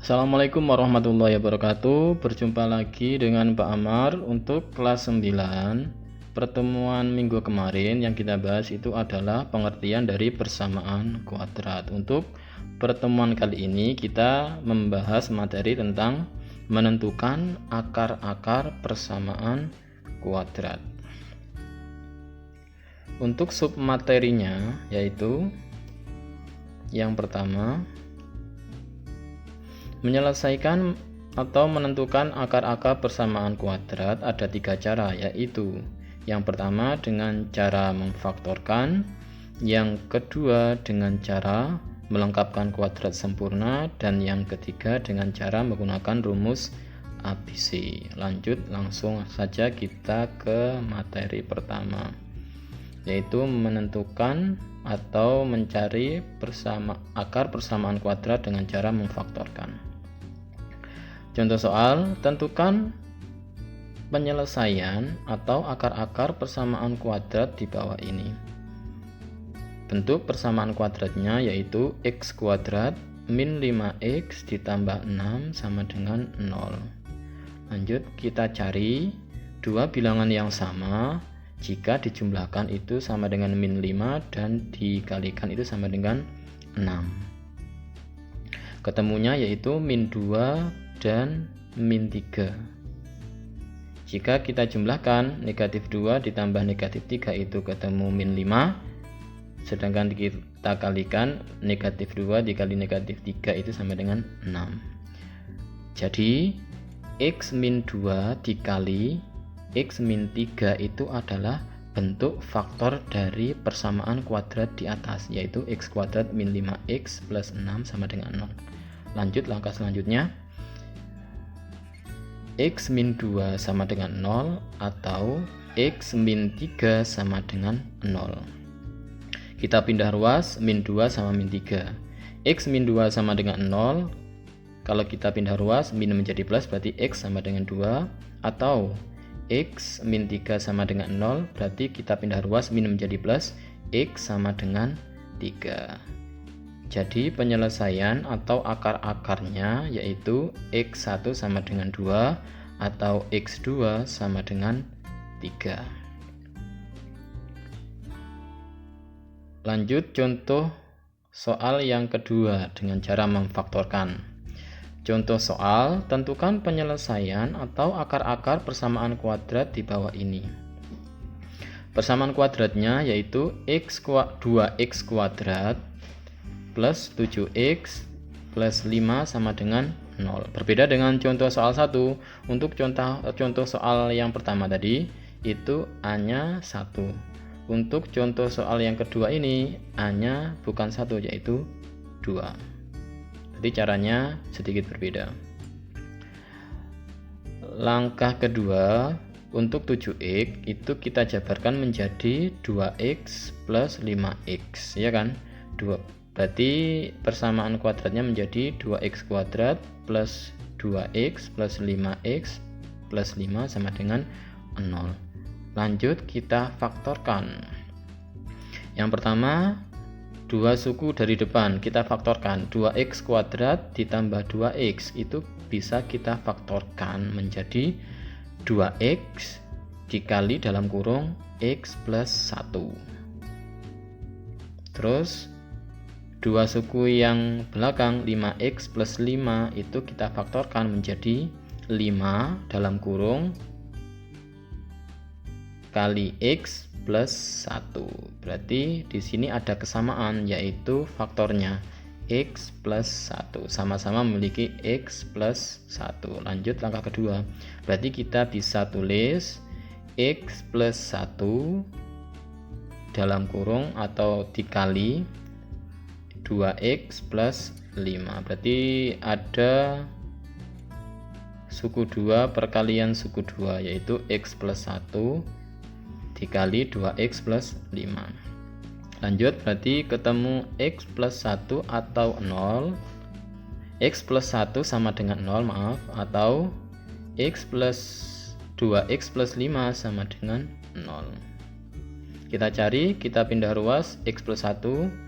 Assalamualaikum warahmatullahi wabarakatuh. Berjumpa lagi dengan Pak Amar untuk kelas 9. Pertemuan minggu kemarin yang kita bahas itu adalah pengertian dari persamaan kuadrat. Untuk pertemuan kali ini kita membahas materi tentang menentukan akar-akar persamaan kuadrat. Untuk submaterinya yaitu yang pertama, menyelesaikan atau menentukan akar-akar persamaan kuadrat ada 3 cara, yaitu yang pertama dengan cara memfaktorkan, yang kedua dengan cara melengkapkan kuadrat sempurna, dan yang ketiga dengan cara menggunakan rumus ABC. Lanjut langsung saja kita ke materi pertama, yaitu menentukan atau mencari akar persamaan kuadrat dengan cara memfaktorkan. Contoh soal, tentukan penyelesaian atau akar-akar persamaan kuadrat di bawah ini. Bentuk persamaan kuadratnya yaitu x kuadrat min 5x ditambah 6 sama dengan 0. Lanjut kita cari dua bilangan yang sama jika dijumlahkan itu sama dengan min 5 dan dikalikan itu sama dengan 6. Ketemunya yaitu min 2 dan min 3. Jika kita jumlahkan negatif 2 ditambah negatif 3 itu ketemu min 5, sedangkan kita kalikan negatif 2 dikali negatif 3 itu sama dengan 6. Jadi x min 2 dikali x min 3 itu adalah bentuk faktor dari persamaan kuadrat di atas, yaitu x kuadrat min 5x plus 6 sama dengan 0. Lanjut langkah selanjutnya, x min 2 sama dengan 0 atau x min 3 sama dengan 0. Kita pindah ruas, min 2 sama min 3. X min 2 sama dengan 0. Kalau kita pindah ruas, min menjadi plus berarti x sama dengan 2, atau x min 3 sama dengan 0 berarti kita pindah ruas, min menjadi plus, x sama dengan 3. Jadi penyelesaian atau akar-akarnya yaitu x1 sama dengan 2 atau x2 sama dengan 3. Lanjut contoh soal yang kedua dengan cara memfaktorkan. Contoh soal, tentukan penyelesaian atau akar-akar persamaan kuadrat di bawah ini. Persamaan kuadratnya yaitu 2x kuadrat plus 7x plus 5 sama dengan 0. Berbeda dengan contoh soal 1. Untuk contoh soal yang pertama tadi itu A-nya 1. Untuk contoh soal yang kedua ini A-nya bukan 1 yaitu 2. Jadi caranya sedikit berbeda. Langkah kedua, untuk 7x itu kita jabarkan menjadi 2x plus 5x, ya kan? Berarti persamaan kuadratnya menjadi 2x kuadrat plus 2x plus 5x plus 5 sama dengan 0. Lanjut kita faktorkan. Yang pertama, 2 suku dari depan kita faktorkan. 2x kuadrat ditambah 2x itu bisa kita faktorkan menjadi 2x dikali dalam kurung x plus 1. Terus 2 suku yang belakang 5x plus 5 itu kita faktorkan menjadi 5 dalam kurung kali x plus 1. Berarti di sini ada kesamaan yaitu faktornya x plus 1. Sama-sama memiliki x plus 1. Lanjut langkah kedua. Berarti kita bisa tulis x plus 1 dalam kurung atau dikali 2x plus 5. Berarti ada suku 2 perkalian suku 2 yaitu x plus 1 dikali 2x plus 5. Lanjut berarti ketemu x plus 1 atau 0. X plus 1 sama dengan 0 atau x plus 2x plus 5 sama dengan 0. Kita cari, kita pindah ruas, x plus 1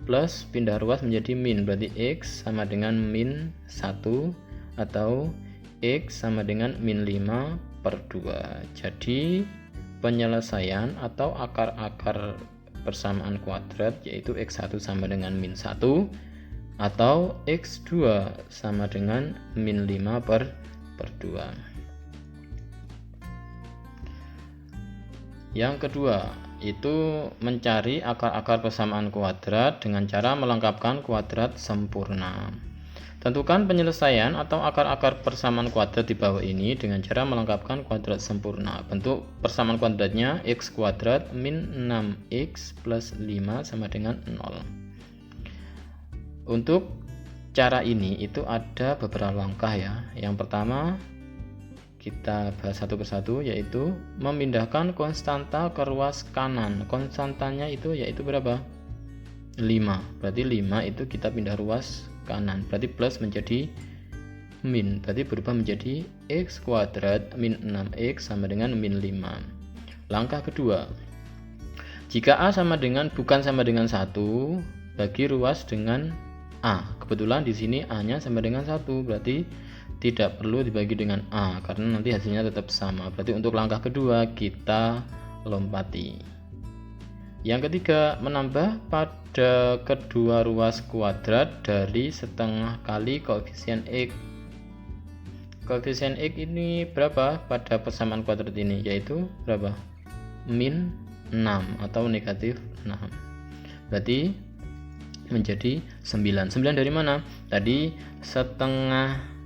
plus pindah ruas menjadi min, berarti X sama dengan min 1 atau X sama dengan min 5 per 2. Jadi penyelesaian atau akar-akar persamaan kuadrat yaitu X1 sama dengan min 1 atau X2 sama dengan min 5 per 2. Yang kedua itu mencari akar-akar persamaan kuadrat dengan cara melengkapkan kuadrat sempurna. Tentukan penyelesaian atau akar-akar persamaan kuadrat di bawah ini dengan cara melengkapkan kuadrat sempurna. Bentuk persamaan kuadratnya x kuadrat min 6x plus 5 sama dengan 0. Untuk cara ini itu ada beberapa langkah ya. Yang pertama kita bahas satu persatu, yaitu memindahkan konstanta ke ruas kanan. Konstantanya itu yaitu berapa? 5. Berarti 5 itu kita pindah ruas kanan. Berarti plus menjadi min. Berarti berubah menjadi x kuadrat min 6x sama dengan min 5. Langkah kedua, jika A sama dengan bukan sama dengan 1, bagi ruas dengan A. Kebetulan di sini A-nya sama dengan 1, berarti tidak perlu dibagi dengan A karena nanti hasilnya tetap sama. Berarti untuk langkah kedua kita lompati. Yang ketiga, menambah pada kedua ruas kuadrat dari setengah kali koefisien X. Koefisien X ini berapa pada persamaan kuadrat ini? Yaitu berapa? Min 6 atau negatif 6. Berarti menjadi 9. 9 dari mana? Tadi setengah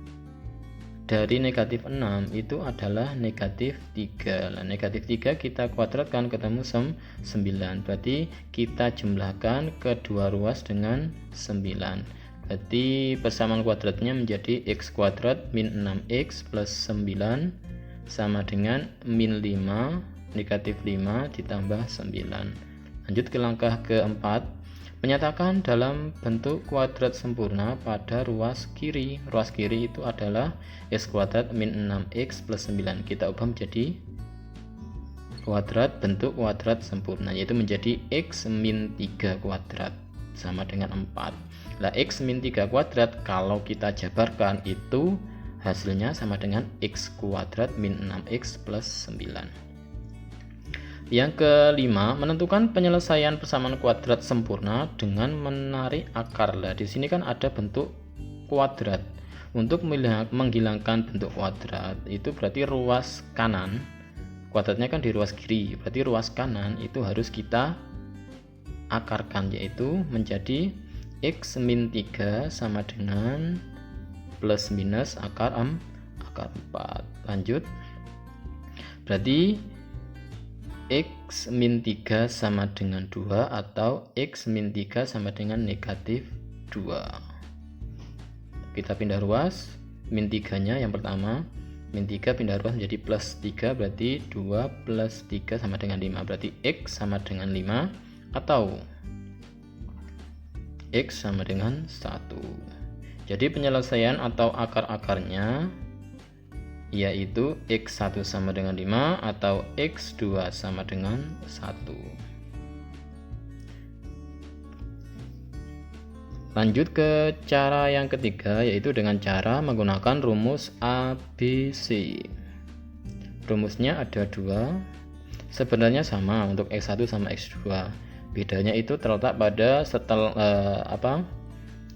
dari negatif 6 itu adalah negatif 3. Nah, negatif 3 kita kuadratkan ketemu 9. Berarti kita jumlahkan kedua ruas dengan 9. Berarti persamaan kuadratnya menjadi x kuadrat min 6x plus 9 sama dengan min 5 negatif 5 ditambah 9. Lanjut ke langkah keempat, menyatakan dalam bentuk kuadrat sempurna pada ruas kiri. Ruas kiri itu adalah x kuadrat min 6x plus 9. Kita ubah menjadi kuadrat bentuk kuadrat sempurna, yaitu menjadi x min 3 kuadrat sama dengan 4. Nah, x min 3 kuadrat kalau kita jabarkan itu hasilnya sama dengan x kuadrat min 6x plus 9. Yang kelima, menentukan penyelesaian persamaan kuadrat sempurna dengan menarik akar. Nah, di sini kan ada bentuk kuadrat. Untuk menghilangkan bentuk kuadrat itu berarti ruas kanan, kuadratnya kan di ruas kiri, berarti ruas kanan itu harus kita akarkan, yaitu menjadi x min 3 sama dengan plus minus akar 4. Lanjut, berarti x min 3 sama dengan 2 atau x min 3 sama dengan negatif 2. Kita pindah ruas, min 3 nya yang pertama, min 3 pindah ruas menjadi plus 3, berarti 2 plus 3 sama dengan 5, berarti x sama dengan 5 atau x sama dengan 1. Jadi penyelesaian atau akar-akarnya yaitu x1 sama dengan 5 atau x2 sama dengan 1. Lanjut ke cara yang ketiga, yaitu dengan cara menggunakan rumus ABC. Rumusnya ada 2, sebenarnya sama untuk x1 sama x2. Bedanya itu terletak pada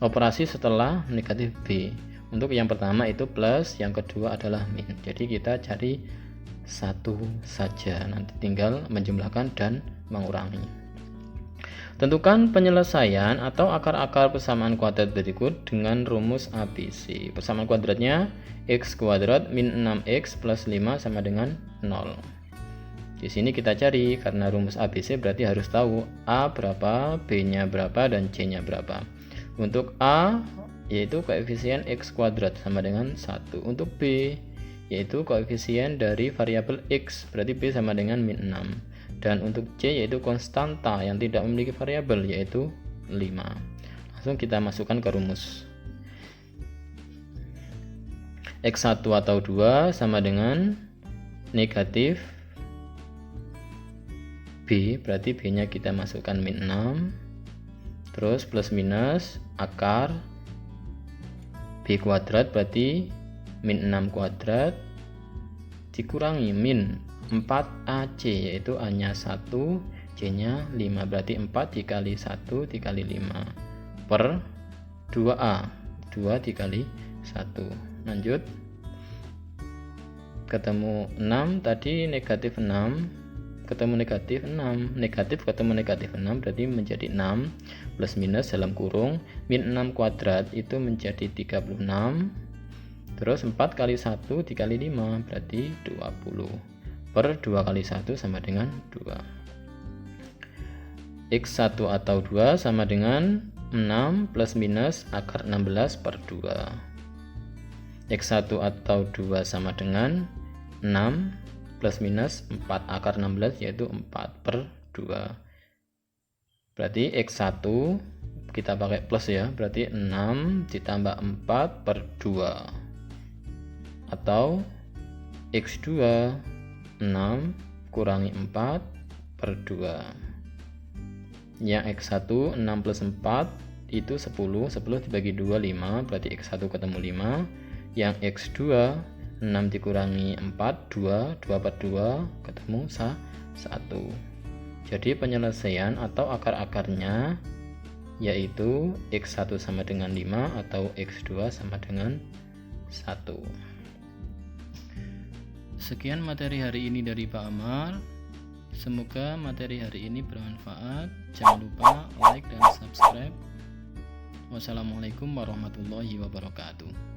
operasi setelah negatif b. Untuk yang pertama itu plus, yang kedua adalah min. Jadi kita cari satu saja, nanti tinggal menjumlahkan dan mengurangi. Tentukan penyelesaian atau akar-akar persamaan kuadrat berikut dengan rumus ABC. Persamaan kuadratnya x kuadrat min 6x plus 5 sama dengan 0. Di sini kita cari, karena rumus ABC berarti harus tahu A berapa, B-nya berapa, dan C-nya berapa. Untuk A yaitu koefisien x kuadrat sama dengan 1. Untuk B yaitu koefisien dari variabel x, berarti B sama dengan min 6. Dan untuk C yaitu konstanta yang tidak memiliki variabel, yaitu 5. Langsung kita masukkan ke rumus. X1 atau 2 sama dengan negatif B, berarti B nya kita masukkan min 6 terus plus minus akar B kuadrat berarti min 6 kuadrat dikurangi min 4AC, yaitu A nya 1, C nya 5, berarti 4 dikali 1 dikali 5 per 2A, 2 dikali 1. Lanjut, ketemu 6, tadi negatif 6 ketemu negatif 6, negatif ketemu negatif 6 berarti menjadi 6 plus minus dalam kurung min 6 kuadrat itu menjadi 36, terus 4 kali 1 dikali 5 berarti 20 per 2 kali 1 sama dengan 2. X1 atau 2 sama dengan 6 plus minus akar 16 per 2. X1 atau 2 sama dengan 6 plus minus 4 akar 16 yaitu 4 per 2. Berarti X1 kita pakai plus ya, berarti 6 ditambah 4 per 2 atau X2 6 kurangi 4 per 2. Yang X1 6 plus 4 itu 10 dibagi 2 5, berarti X1 ketemu 5. Yang X2 6 dikurangi 4 2 per 2 ketemu 1. Jadi penyelesaian atau akar-akarnya yaitu X1 sama dengan 5 atau X2 sama dengan 1. Sekian materi hari ini dari Pak Amar. Semoga materi hari ini bermanfaat. Jangan lupa like dan subscribe. Wassalamualaikum warahmatullahi wabarakatuh.